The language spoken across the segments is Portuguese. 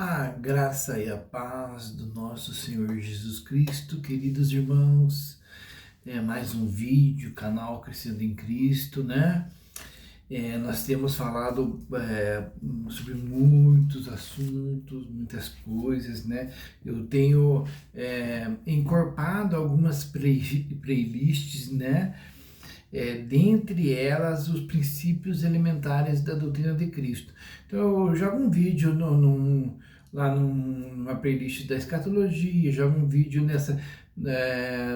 A graça e a paz do nosso Senhor Jesus Cristo, queridos irmãos, mais um vídeo, canal Crescendo em Cristo, né? Nós temos falado sobre muitos assuntos, muitas coisas, né? Eu tenho encorpado algumas playlists, né? Dentre elas os princípios elementares da doutrina de Cristo. Então eu jogo um vídeo numa playlist da escatologia, jogo um vídeo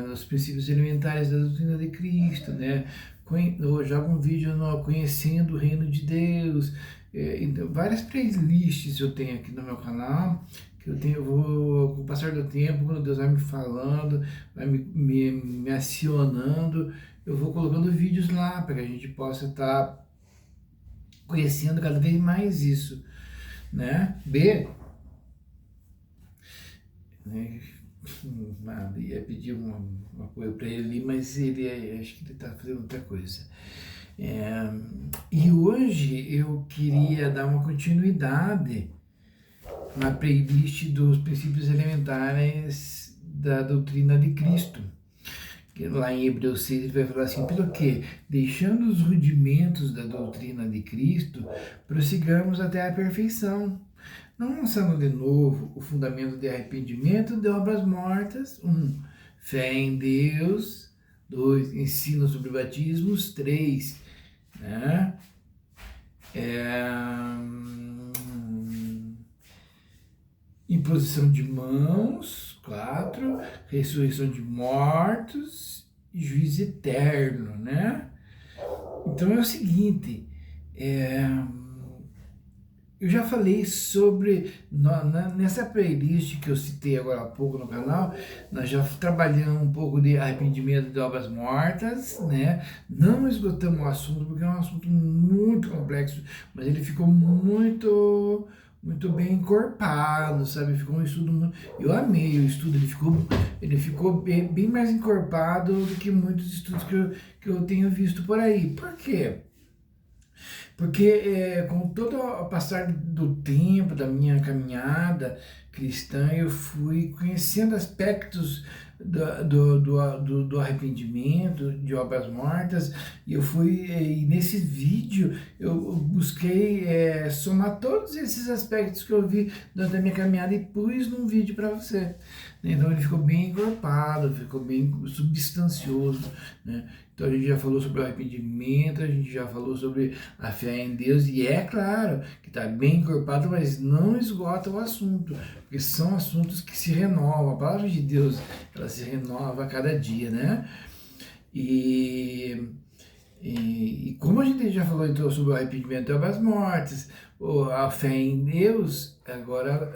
nos princípios elementares da doutrina de Cristo, né? Eu jogo um vídeo no Conhecendo o Reino de Deus. Então, várias playlists eu tenho aqui no meu canal, que eu vou, com o passar do tempo, quando Deus vai me falando, vai me acionando, eu vou colocando vídeos lá para que a gente possa estar conhecendo cada vez mais isso, né? Né? Nada, ia pedir um apoio para ele ali, mas acho que ele está fazendo outra coisa. E hoje eu queria dar uma continuidade na playlist dos princípios elementares da doutrina de Cristo. Que lá em Hebreus 6 ele vai falar assim: pelo que, deixando os rudimentos da doutrina de Cristo, prossigamos até a perfeição, não lançando de novo o fundamento de arrependimento de obras mortas. 1. Fé em Deus. 2. Ensino sobre batismos. 3. Né? Imposição de mãos. 4. Ressurreição de mortos e juízo eterno, né? Então é o seguinte, eu já falei sobre, nessa playlist que eu citei agora há pouco no canal, nós já trabalhamos um pouco de arrependimento de obras mortas, né? Não esgotamos o assunto, porque é um assunto muito complexo, mas ele ficou muito bem encorpado, sabe? Ficou um estudo muito... Eu amei o estudo, ele ficou bem mais encorpado do que muitos estudos que eu tenho visto por aí. Por quê? Porque com todo o passar do tempo, da minha caminhada cristã, eu fui conhecendo aspectos do arrependimento, de obras mortas, e nesse vídeo eu busquei somar todos esses aspectos que eu vi durante a minha caminhada e pus num vídeo para você. Então ele ficou bem encorpado, ficou bem substancioso, né? Então a gente já falou sobre o arrependimento, a gente já falou sobre a fé em Deus, e é claro que está bem encorpado, mas não esgota o assunto, porque são assuntos que se renovam. A palavra de Deus, ela se renova a cada dia, né? E como a gente já falou então sobre o arrependimento de obras mortas, a fé em Deus, agora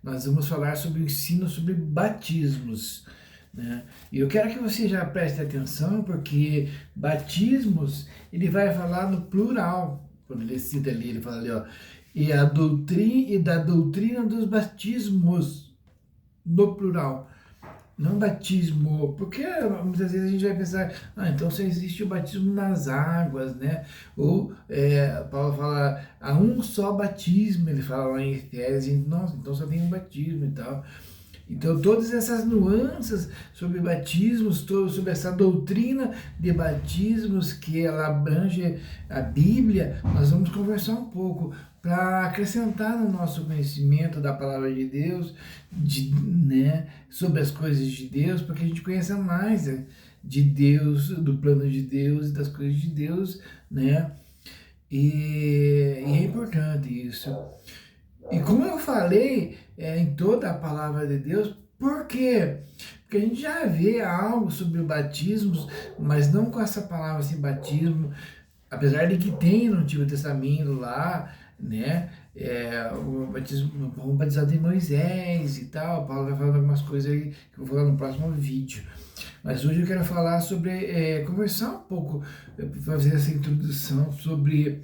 nós vamos falar sobre o ensino sobre batismos, né? E eu quero que você já preste atenção, porque batismos, ele vai falar no plural, quando ele cita ali, ele fala ali, ó, e da doutrina dos batismos, no plural, não batismo, porque muitas vezes a gente vai pensar, então só existe o batismo nas águas, né? Ou Paulo fala, há um só batismo, ele fala lá em Efésios, nossa, então só tem um batismo e tal. Então, todas essas nuances sobre batismos, sobre essa doutrina de batismos que ela abrange a Bíblia, nós vamos conversar um pouco para acrescentar no nosso conhecimento da palavra de Deus, né, sobre as coisas de Deus, para que a gente conheça mais de Deus, do plano de Deus e das coisas de Deus, né? E é importante isso. E como eu falei em toda a palavra de Deus, por quê? Porque a gente já vê algo sobre o batismo, mas não com essa palavra assim, batismo, apesar de que tem no Antigo Testamento lá, né, o batismo, o batizado em Moisés e tal. Paulo vai falando algumas coisas aí que eu vou falar no próximo vídeo. Mas hoje eu quero falar sobre, conversar um pouco, fazer essa introdução sobre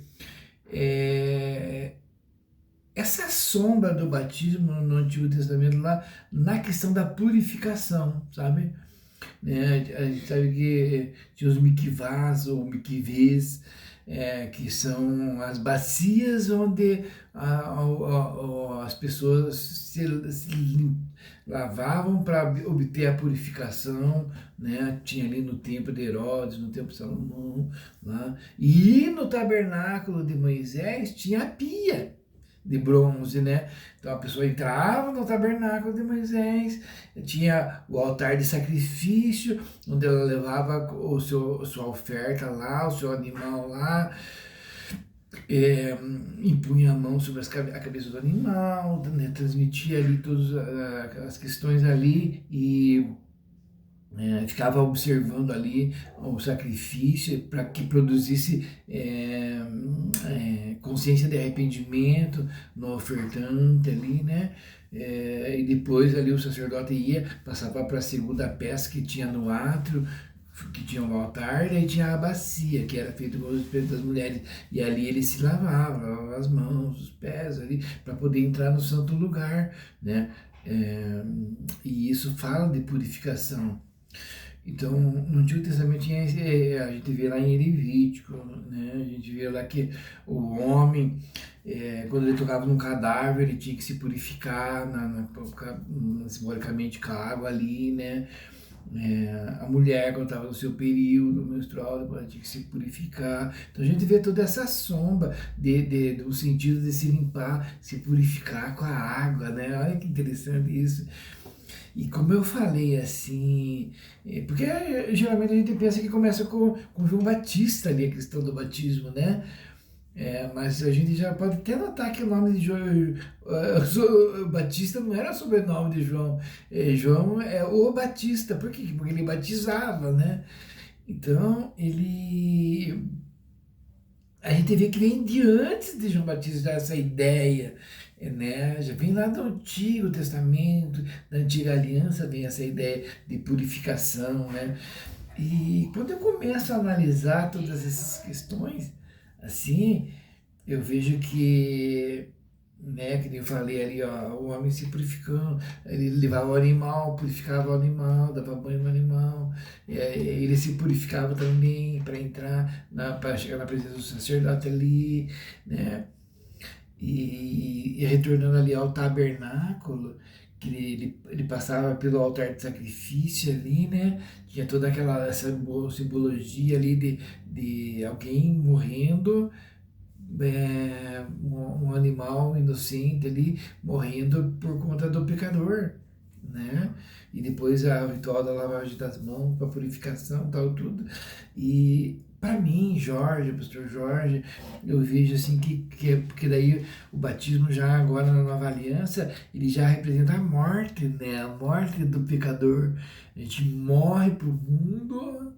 essa sombra do batismo no Antigo Testamento lá, na questão da purificação, sabe? A gente sabe que tinha os mikvahs ou mikvês, que são as bacias onde as pessoas se lavavam para obter a purificação, né? Tinha ali no tempo de Herodes, no tempo de Salomão, lá. E no tabernáculo de Moisés tinha a pia de bronze, né? Então a pessoa entrava no tabernáculo de Moisés, tinha o altar de sacrifício, onde ela levava sua oferta lá, o seu animal lá, impunha a mão sobre a cabeça do animal, né? Transmitia ali todas as questões ali e ficava observando ali o sacrifício para que produzisse consciência de arrependimento no ofertante ali, né? E depois ali o sacerdote ia, passava para a segunda peça que tinha no átrio, que tinha um altar, daí tinha a bacia, que era feita com os espíritos das mulheres, e ali ele se lavava as mãos, os pés ali, para poder entrar no santo lugar, né? E isso fala de purificação. Então, no Antigo Testamento a gente vê lá em Levítico, né? A gente vê lá que o homem, quando ele tocava num cadáver, ele tinha que se purificar simbolicamente com a água ali, né? A mulher, quando estava no seu período menstrual, ela tinha que se purificar. Então a gente vê toda essa sombra do sentido de se limpar, se purificar com a água, né? Olha que interessante isso. E como eu falei assim, porque geralmente a gente pensa que começa com João Batista ali, a questão do batismo, né? Mas a gente já pode até notar que o nome de João, Batista não era sobrenome de João. João é o Batista, por quê? Porque ele batizava, né? Então, a gente vê que vem de antes de João Batista essa ideia, né? Já vem lá do Antigo Testamento, da Antiga Aliança, vem essa ideia de purificação, né? E quando eu começo a analisar todas essas questões, assim, eu vejo que, né, que eu falei ali, ó, o homem se purificando, ele levava o animal, purificava o animal, dava banho no animal, ele se purificava também para entrar, para chegar na presença do sacerdote ali, né, e retornando ali ao tabernáculo, que ele passava pelo altar de sacrifício ali, né? Tinha toda essa simbologia ali de alguém morrendo, um animal inocente ali morrendo por conta do pecador, né? E depois o ritual da lavagem das mãos para purificação, tal, tudo. E para mim, pastor Jorge, eu vejo assim porque daí o batismo já agora na nova aliança, ele já representa a morte, né? A morte do pecador. A gente morre pro mundo,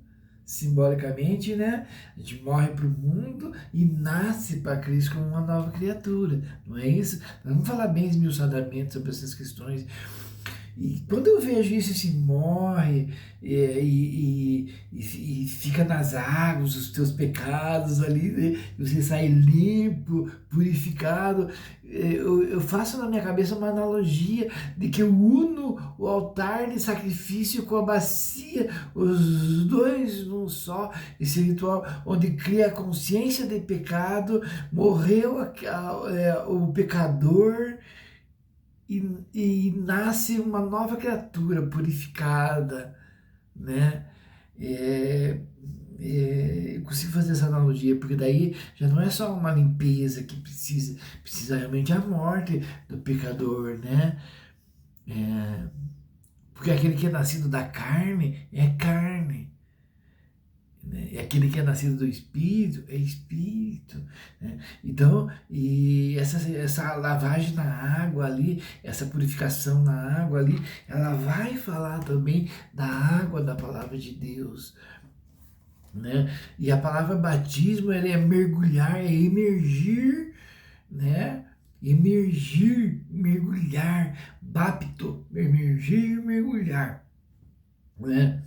simbolicamente, né? A gente morre para o mundo e nasce para Cristo como uma nova criatura, não é isso? Nós vamos falar bem esmiuçadamente sobre essas questões. E quando eu vejo isso, assim, morre e fica nas águas os teus pecados ali, né? Você sai limpo, purificado, eu faço na minha cabeça uma analogia de que eu uno o altar de sacrifício com a bacia, os dois num só, esse ritual onde cria a consciência de pecado, morreu o pecador, e nasce uma nova criatura purificada, né? Eu consigo fazer essa analogia, porque daí já não é só uma limpeza que precisa realmente a morte do pecador, né? Porque aquele que é nascido da carne é carne, né? E aquele que é nascido do Espírito é Espírito, né? Então, e essa lavagem na água ali, essa purificação na água ali, ela vai falar também da água da palavra de Deus, né? E a palavra batismo, ela é mergulhar, é emergir, né? Emergir, mergulhar, bapto, emergir, mergulhar, né?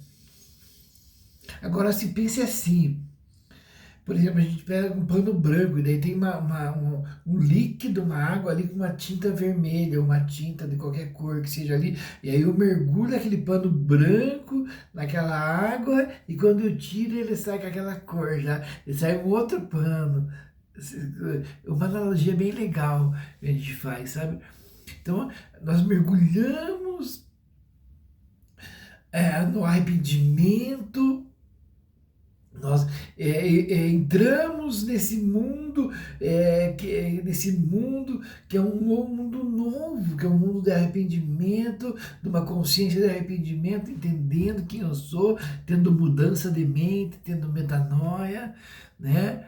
Agora, se pense assim, por exemplo, a gente pega um pano branco e daí tem um líquido, uma água ali com uma tinta vermelha, uma tinta de qualquer cor que seja ali, e aí eu mergulho aquele pano branco naquela água e quando eu tiro ele sai com aquela cor já, ele sai um outro pano. Uma analogia bem legal que a gente faz, sabe? Então, nós mergulhamos no arrependimento, nós entramos nesse mundo que é um mundo novo, que é um mundo de arrependimento, de uma consciência de arrependimento, entendendo quem eu sou, tendo mudança de mente, tendo metanoia, né?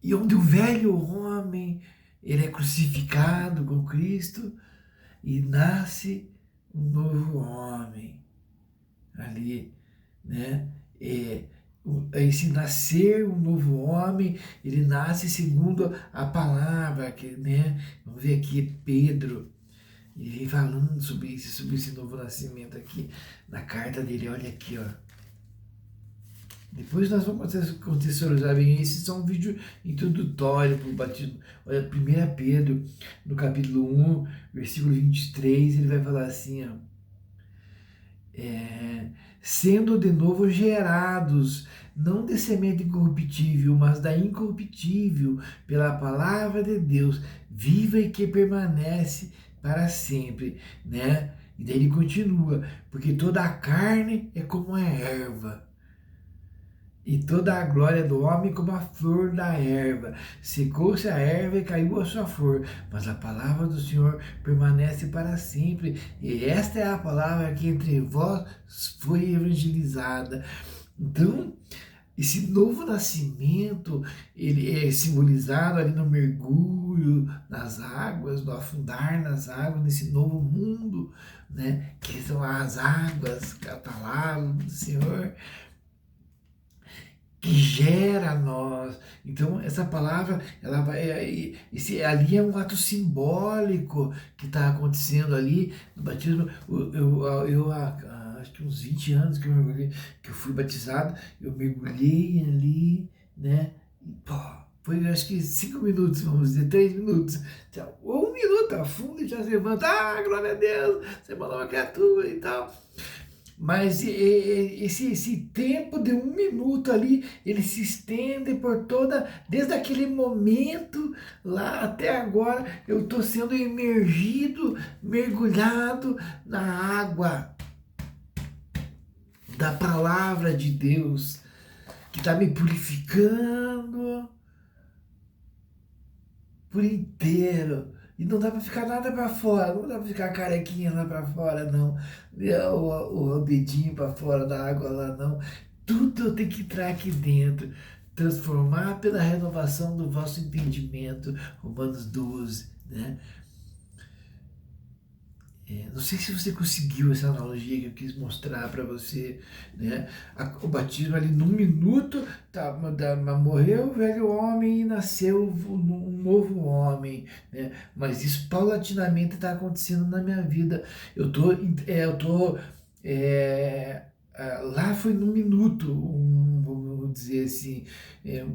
E onde o velho homem ele é crucificado com Cristo e nasce um novo homem ali, né? Esse nascer um novo homem, ele nasce segundo a palavra, né? Vamos ver aqui Pedro, ele vem falando sobre esse novo nascimento aqui na carta dele, olha aqui, ó. Depois nós vamos contextualizar bem. Esses são um vídeo introdutório para o batismo. Olha, 1 Pedro, no capítulo 1, versículo 23, ele vai falar assim, ó. Sendo de novo gerados, não de semente incorruptível, mas da incorruptível, pela palavra de Deus, viva e que permanece para sempre, né? E daí ele continua, porque toda a carne é como a erva, e toda a glória do homem como a flor da erva. Secou-se a erva e caiu a sua flor, mas a palavra do Senhor permanece para sempre. E esta é a palavra que entre vós foi evangelizada. Então, esse novo nascimento, ele é simbolizado ali no mergulho nas águas, no afundar nas águas, nesse novo mundo, né? Que são as águas, a palavra do Senhor, que gera nós. Então, essa palavra, ela vai, ali é um ato simbólico que está acontecendo ali no batismo. Eu acho que uns 20 anos que eu mergulhei, que eu fui batizado, eu mergulhei ali, né? E, pô, foi acho que 5 minutos, vamos dizer, 3 minutos. Ou 1 minuto, afunda e já se levanta. Ah, glória a Deus, você mandou uma criatura e tal. Mas esse tempo de 1 minuto ali, ele se estende por toda, desde aquele momento lá até agora, eu estou sendo imergido, mergulhado na água da palavra de Deus, que está me purificando por inteiro. E não dá para ficar nada para fora, não dá para ficar carequinha lá para fora, não. O dedinho para fora da água lá, não. Tudo eu tenho que entrar aqui dentro. Transformar pela renovação do vosso entendimento. Romanos 12, né? Não sei se você conseguiu essa analogia que eu quis mostrar para você, né? O batismo ali num minuto, morreu o velho homem e nasceu um novo homem, né? Mas isso paulatinamente está acontecendo na minha vida. Lá foi num minuto, vamos dizer assim,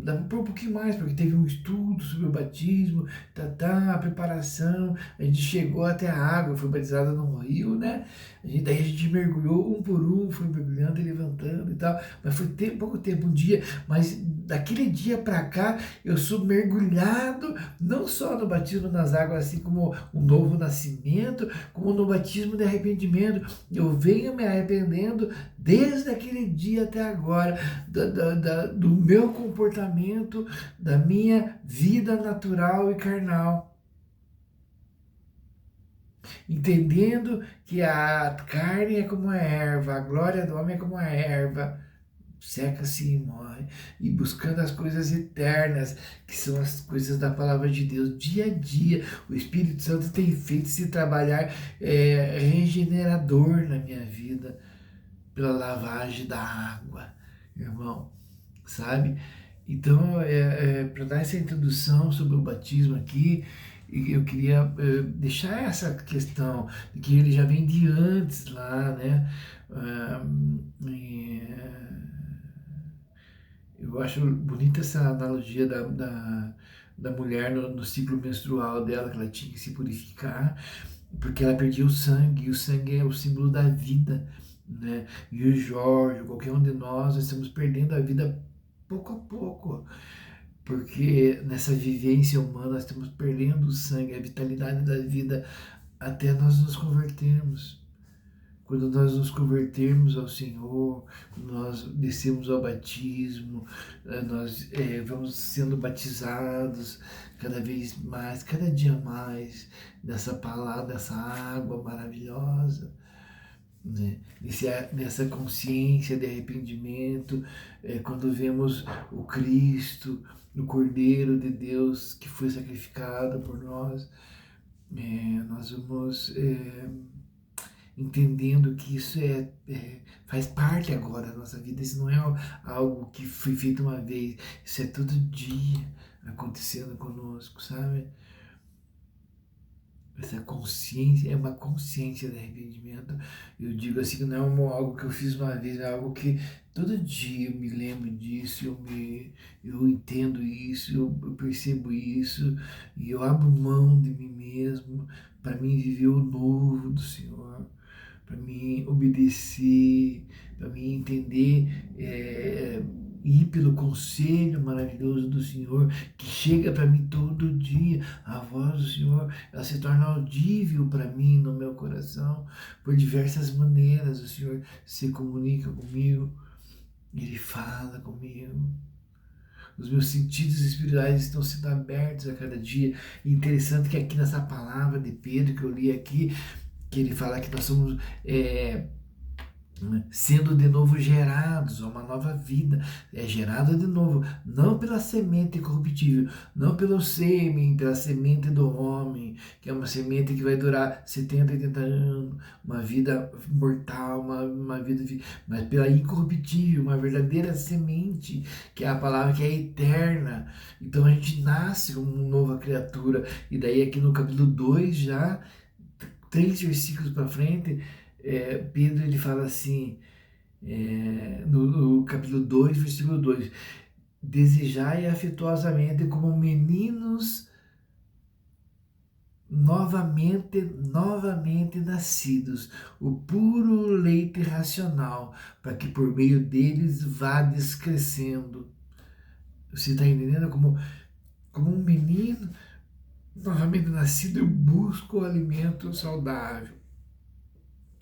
dá para pôr um pouquinho mais, porque teve um estudo sobre o batismo, a preparação, a gente chegou até a água, foi batizada no rio, né? Daí a gente mergulhou um por um, foi mergulhando e levantando e tal, mas foi pouco tempo, um dia, mas daquele dia para cá eu sou mergulhado não só no batismo nas águas, assim como um novo nascimento, como no batismo de arrependimento. Eu venho me arrependendo desde aquele dia até agora, do meu comportamento, da minha vida natural e carnal. Entendendo que a carne é como a erva, a glória do homem é como a erva, seca-se e morre, e buscando as coisas eternas, que são as coisas da palavra de Deus. Dia a dia, o Espírito Santo tem feito esse trabalhar regenerador na minha vida, pela lavagem da água, irmão, sabe? Então, para dar essa introdução sobre o batismo aqui, eu queria deixar essa questão de que ele já vem de antes lá, né? Eu acho bonita essa analogia da mulher no ciclo menstrual dela, que ela tinha que se purificar, porque ela perdia o sangue, e o sangue é o símbolo da vida, né? E o Jorge, qualquer um de nós estamos perdendo a vida pouco a pouco, porque nessa vivência humana nós estamos perdendo o sangue, a vitalidade da vida, até nós nos convertermos. Quando nós nos convertermos ao Senhor, nós descemos ao batismo, nós vamos sendo batizados cada vez mais, cada dia mais, nessa palavra, nessa água maravilhosa, né? Nessa consciência de arrependimento, quando vemos o Cristo, o Cordeiro de Deus que foi sacrificado por nós, nós vamos entendendo que isso faz parte agora da nossa vida. Isso não é algo que foi feito uma vez, isso é todo dia acontecendo conosco, sabe? Essa consciência é uma consciência de arrependimento. Eu digo assim, não é algo que eu fiz uma vez, é algo que todo dia eu me lembro disso, eu entendo isso, eu percebo isso, e eu abro mão de mim mesmo para mim viver o novo do Senhor, para mim obedecer, para mim entender, ir pelo conselho maravilhoso do Senhor, que chega para mim todo dia. A voz do Senhor, ela se torna audível para mim no meu coração, por diversas maneiras. O Senhor se comunica comigo, Ele fala comigo. Os meus sentidos espirituais estão sendo abertos a cada dia. E interessante que aqui nessa palavra de Pedro que eu li aqui, que ele fala que nós somos sendo de novo gerados a uma nova vida, gerada de novo, não pela semente corruptível, não pelo sêmen, pela semente do homem, que é uma semente que vai durar 70, 80 anos, uma vida mortal, uma vida, mas pela incorruptível, uma verdadeira semente, que é a palavra que é eterna. Então a gente nasce como uma nova criatura, e daí aqui no capítulo 2 já, 3 versículos para frente, Pedro ele fala assim, no capítulo 2, versículo 2: desejai afetuosamente como meninos novamente nascidos, o puro leite racional, para que por meio deles vades crescendo. Você está entendendo? Como um menino novamente nascido, eu busco o alimento saudável,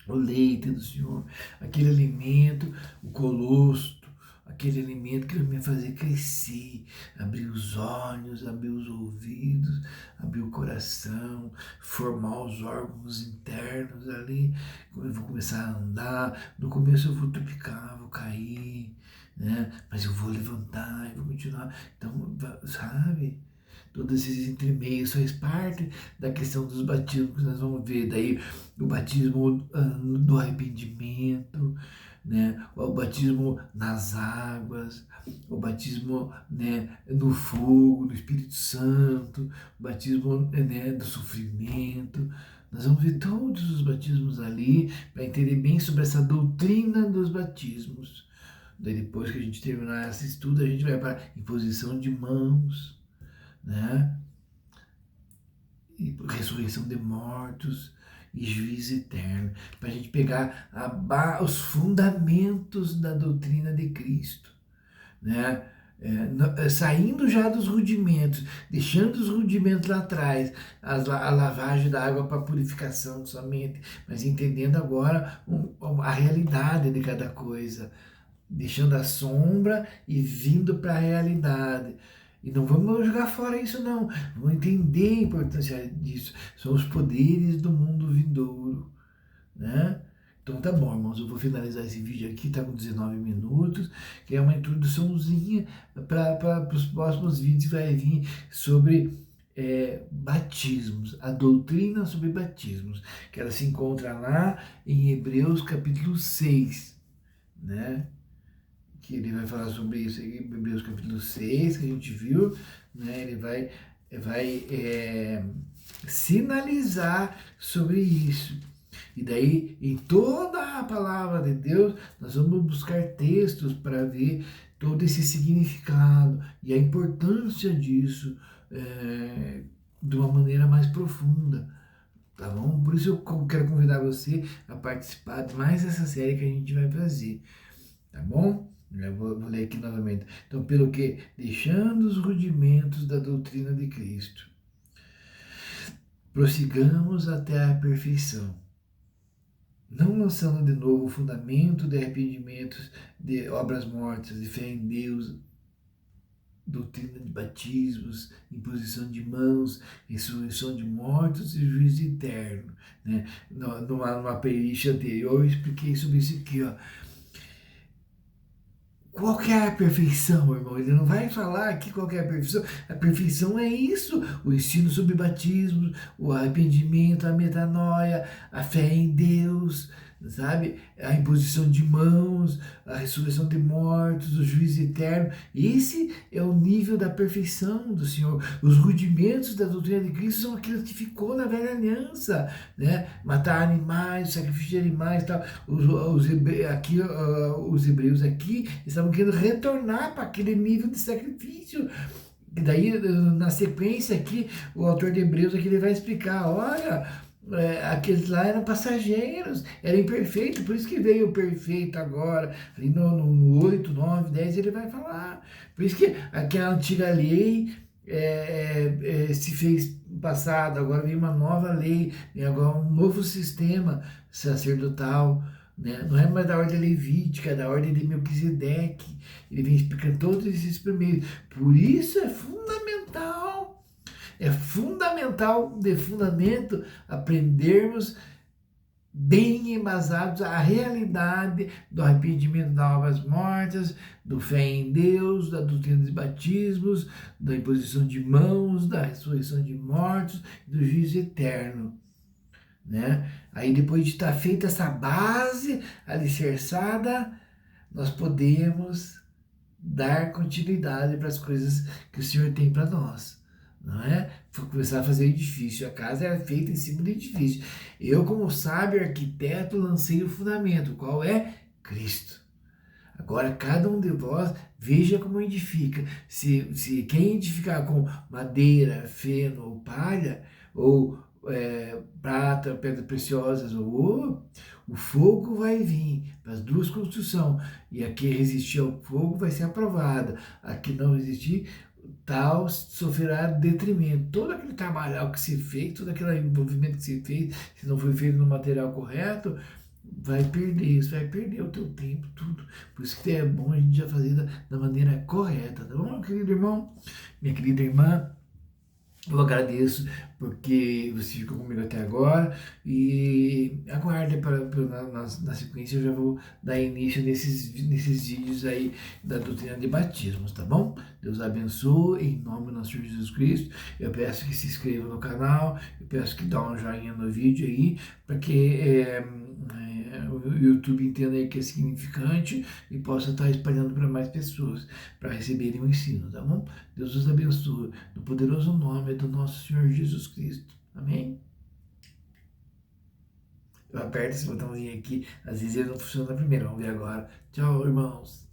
o leite do Senhor, aquele alimento, o colostro, aquele alimento que vai me fazer crescer, abrir os olhos, abrir os ouvidos, abrir o coração, formar os órgãos internos ali. Eu vou começar a andar, no começo eu vou tropicar, vou cair, né? Mas eu vou levantar, eu vou continuar. Então, sabe? Todos esses entremeios faz parte da questão dos batismos que nós vamos ver. Daí o batismo do arrependimento, né? O batismo nas águas, o batismo, né, no fogo, no Espírito Santo, o batismo, né, do sofrimento. Nós vamos ver todos os batismos ali para entender bem sobre essa doutrina dos batismos. Daí depois que a gente terminar esse estudo, a gente vai para a imposição de mãos, né? E ressurreição de mortos e juízo eterno, para a gente pegar os fundamentos da doutrina de Cristo, né? Saindo já dos rudimentos, deixando os rudimentos lá atrás, a lavagem da água para purificação somente, mas entendendo agora a realidade de cada coisa, deixando a sombra e vindo para a realidade. E não vamos jogar fora isso não, vamos entender a importância disso. São os poderes do mundo vindouro, né? Então tá bom, irmãos, eu vou finalizar esse vídeo aqui, tá com 19 minutos, que é uma introduçãozinha para os próximos vídeos que vai vir sobre batismos, a doutrina sobre batismos, que ela se encontra lá em Hebreus capítulo 6, né? Que ele vai falar sobre isso aqui, Hebreus capítulo 6, que a gente viu, né? Ele vai sinalizar sobre isso. E daí, em toda a palavra de Deus, nós vamos buscar textos para ver todo esse significado e a importância disso de uma maneira mais profunda, tá bom? Por isso eu quero convidar você a participar de mais essa série que a gente vai fazer, tá bom? Eu vou ler aqui novamente. Então, pelo que? Deixando os rudimentos da doutrina de Cristo, prossigamos até a perfeição, não lançando de novo o fundamento de arrependimentos, de obras mortas, de fé em Deus, doutrina de batismos, imposição de mãos, ressurreição de mortos e juízo eterno. Né? Numa playlist anterior eu expliquei sobre isso aqui, ó. Qual que é a perfeição, irmão? Ele não vai falar aqui qual que é a perfeição. A perfeição é isso: o ensino sobre batismo, o arrependimento, a metanoia, a fé em Deus, sabe? A imposição de mãos, a ressurreição de mortos, o juízo eterno. Esse é o nível da perfeição do Senhor. Os rudimentos da doutrina de Cristo são aquilo que ficou na velha aliança, né? Matar animais, sacrifício de animais, tal. Os hebreus aqui estavam querendo retornar para aquele nível de sacrifício. E daí, na sequência aqui, o autor de Hebreus aqui ele vai explicar, olha, aqueles lá eram passageiros, eram imperfeitos, por isso que veio o perfeito agora, ali no 8, 9, 10 ele vai falar, por isso que aquela antiga lei se fez passado, agora vem uma nova lei, e agora um novo sistema sacerdotal, né? Não é mais da ordem levítica, é da ordem de Melquisedeque. Ele vem explicando todos esses primeiros. Por isso é fundamental, de fundamento, aprendermos bem embasados a realidade do arrependimento das obras mortas, do fé em Deus, da doutrina dos batismos, da imposição de mãos, da ressurreição de mortos, do juízo eterno. Né? Aí depois de estar feita essa base alicerçada, nós podemos dar continuidade para as coisas que o Senhor tem para nós, não é? Começar a fazer edifício. A casa é feita em cima do edifício. Eu, como sábio arquiteto, lancei o fundamento. Qual é? Cristo. Agora, cada um de vós veja como edifica. Se quem edificar com madeira, feno ou palha, ou prata, pedras preciosas ou ouro, o fogo vai vir para as duas construções. E a que resistir ao fogo vai ser aprovada. A que não resistir, tal sofrerá detrimento. Todo aquele trabalho que se fez, todo aquele envolvimento que se fez, se não foi feito no material correto, vai perder isso, vai perder o teu tempo, tudo. Por isso que é bom a gente já fazer da maneira correta, tá bom, meu querido irmão? Minha querida irmã, eu agradeço porque você ficou comigo até agora e aguarde na sequência eu já vou dar início nesses vídeos aí da doutrina de batismos, tá bom? Deus abençoe em nome do nosso Senhor Jesus Cristo. Eu peço que se inscreva no canal, eu peço que dá um joinha no vídeo aí, para que o YouTube entenda aí que é significante e possa estar espalhando para mais pessoas, para receberem o ensino, tá bom? Deus os abençoe, no poderoso nome do nosso Senhor Jesus Cristo. Amém? Eu aperto esse botãozinho aqui, às vezes ele não funciona primeiro, vamos ver agora. Tchau, irmãos.